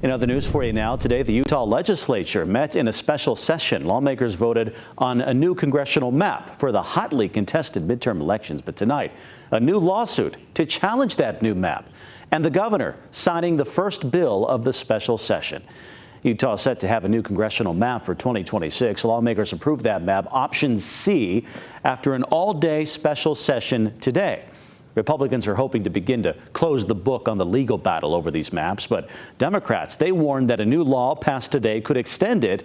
In other news for you now, today the Utah legislature met in a special session. Lawmakers voted on a new congressional map for the hotly contested midterm elections. But tonight, a new lawsuit to challenge that new map, and the governor signing the first bill of the special session. Utah is set to have a new congressional map for 2026. Lawmakers approved that map, option C, after an all-day special session today. Republicans are hoping to begin to close the book on the legal battle over these maps, but Democrats, they warned that a new law passed today could extend it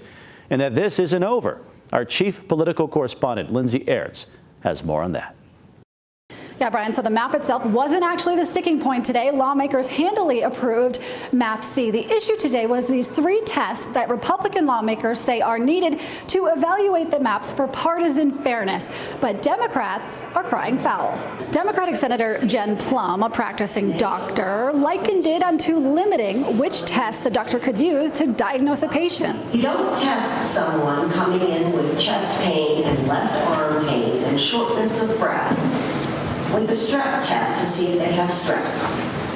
and that this isn't over. Our chief political correspondent, Lindsay Aerts, has more on that. Yeah, Brian, so the map itself wasn't actually the sticking point today. Lawmakers handily approved Map C. The issue today was these 3 tests that Republican lawmakers say are needed to evaluate the maps for partisan fairness. But Democrats are crying foul. Democratic Senator Jen Plum, a practicing doctor, likened it unto limiting which tests a doctor could use to diagnose a patient. You don't test someone coming in with chest pain and left arm pain and shortness of breath with the strep test to see if they have strep.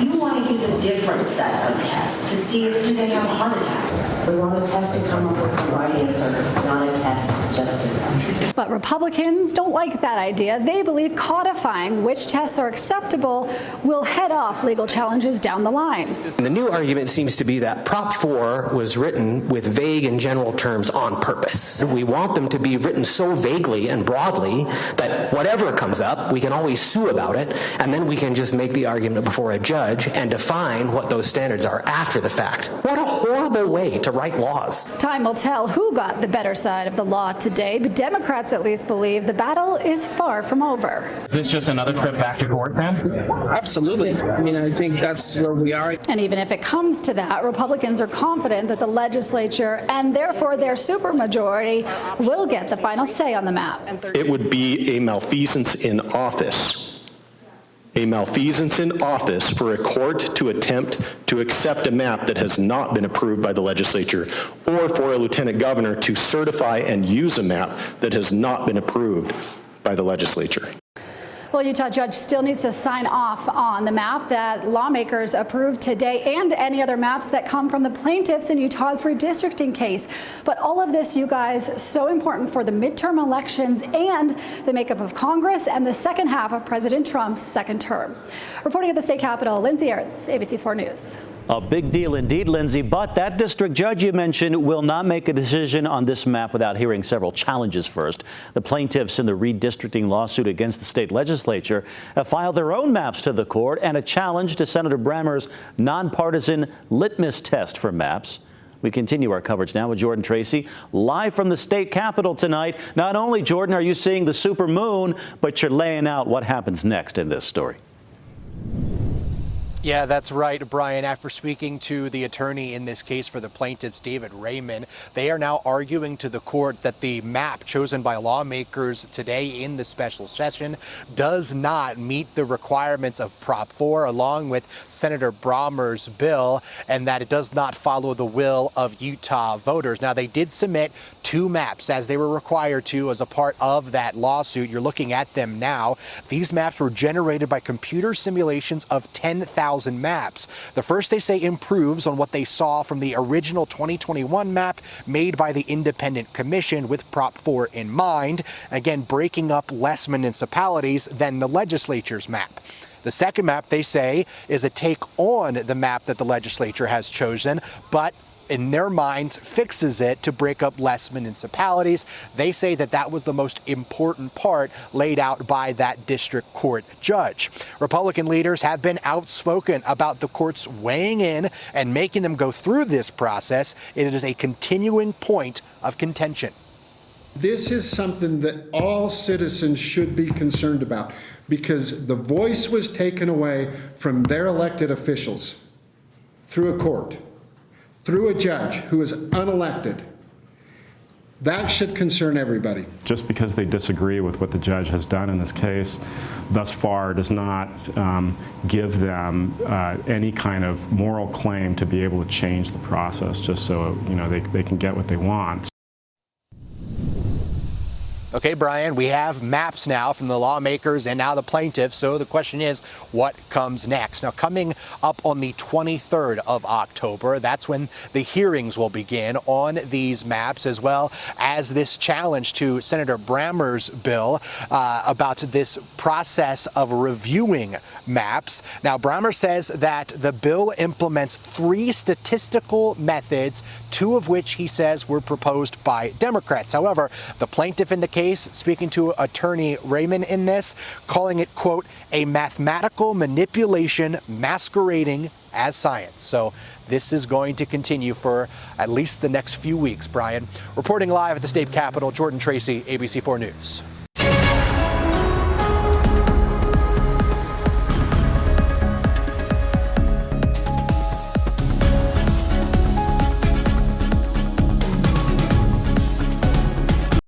You want to use a different set of tests to see if they have a heart attack. We want a test to come up with the right answer, not a test, just a test. But Republicans don't like that idea. They believe codifying which tests are acceptable will head off legal challenges down the line. The new argument seems to be that Prop 4 was written with vague and general terms on purpose. We want them to be written so vaguely and broadly that whatever comes up, we can always sue about it, and then we can just make the argument before a judge and define what those standards are after the fact. What a horrible way to write laws. Time will tell who got the better side of the law today, but Democrats at least believe the battle is far from over. Is this just another trip back to court then? Absolutely. I mean, I think that's where we are. And even if it comes to that, Republicans are confident that the legislature and therefore their supermajority will get the final say on the map. It would be a malfeasance in office. A malfeasance in office for a court to attempt to accept a map that has not been approved by the legislature, or for a lieutenant governor to certify and use a map that has not been approved by the legislature. Well, Utah judge still needs to sign off on the map that lawmakers approved today and any other maps that come from the plaintiffs in Utah's redistricting case. But all of this, you guys, so important for the midterm elections and the makeup of Congress and the second half of President Trump's second term. Reporting at the state capitol, Lindsay Aerts, ABC 4 News. A big deal indeed, Lindsay, but that district judge you mentioned will not make a decision on this map without hearing several challenges first. The plaintiffs in the redistricting lawsuit against the state legislature have filed their own maps to the court and a challenge to Senator Brammer's nonpartisan litmus test for maps. We continue our coverage now with Jordan Tracy, live from the state capitol tonight. Not only, Jordan, are you seeing the super moon, but you're laying out what happens next in this story. Yeah, that's right, Brian. After speaking to the attorney in this case for the plaintiffs, David Raymond, they are now arguing to the court that the map chosen by lawmakers today in the special session does not meet the requirements of Prop 4, along with Senator Brammer's bill, and that it does not follow the will of Utah voters. Now, they did submit 2 maps, as they were required to, as a part of that lawsuit. You're looking at them now. These maps were generated by computer simulations of 10,000 maps. The first, they say, improves on what they saw from the original 2021 map made by the Independent Commission with Prop 4 in mind, again breaking up less municipalities than the legislature's map. The second map, they say, is a take on the map that the legislature has chosen, but in their minds fixes it to break up less municipalities. They say that that was the most important part laid out by that district court judge. Republican leaders have been outspoken about the courts weighing in and making them go through this process. It is a continuing point of contention. This is something that all citizens should be concerned about, because the voice was taken away from their elected officials through a court, through a judge who is unelected. That should concern everybody. Just because they disagree with what the judge has done in this case thus far does not give them any kind of moral claim to be able to change the process just so they can get what they want. Okay, Brian, we have maps now from the lawmakers and now the plaintiffs. So the question is, what comes next? Now, coming up on the 23rd of October, that's when the hearings will begin on these maps, as well as this challenge to Senator Brammer's bill about this process of reviewing maps. Now, Brammer says that the bill implements 3 statistical methods, 2 of which he says were proposed by Democrats. However, the plaintiff in the case, speaking to attorney Raymond in this, calling it, quote, a mathematical manipulation masquerading as science. So this is going to continue for at least the next few weeks. Brian, reporting live at the state capitol, Jordan Tracy, ABC4 News.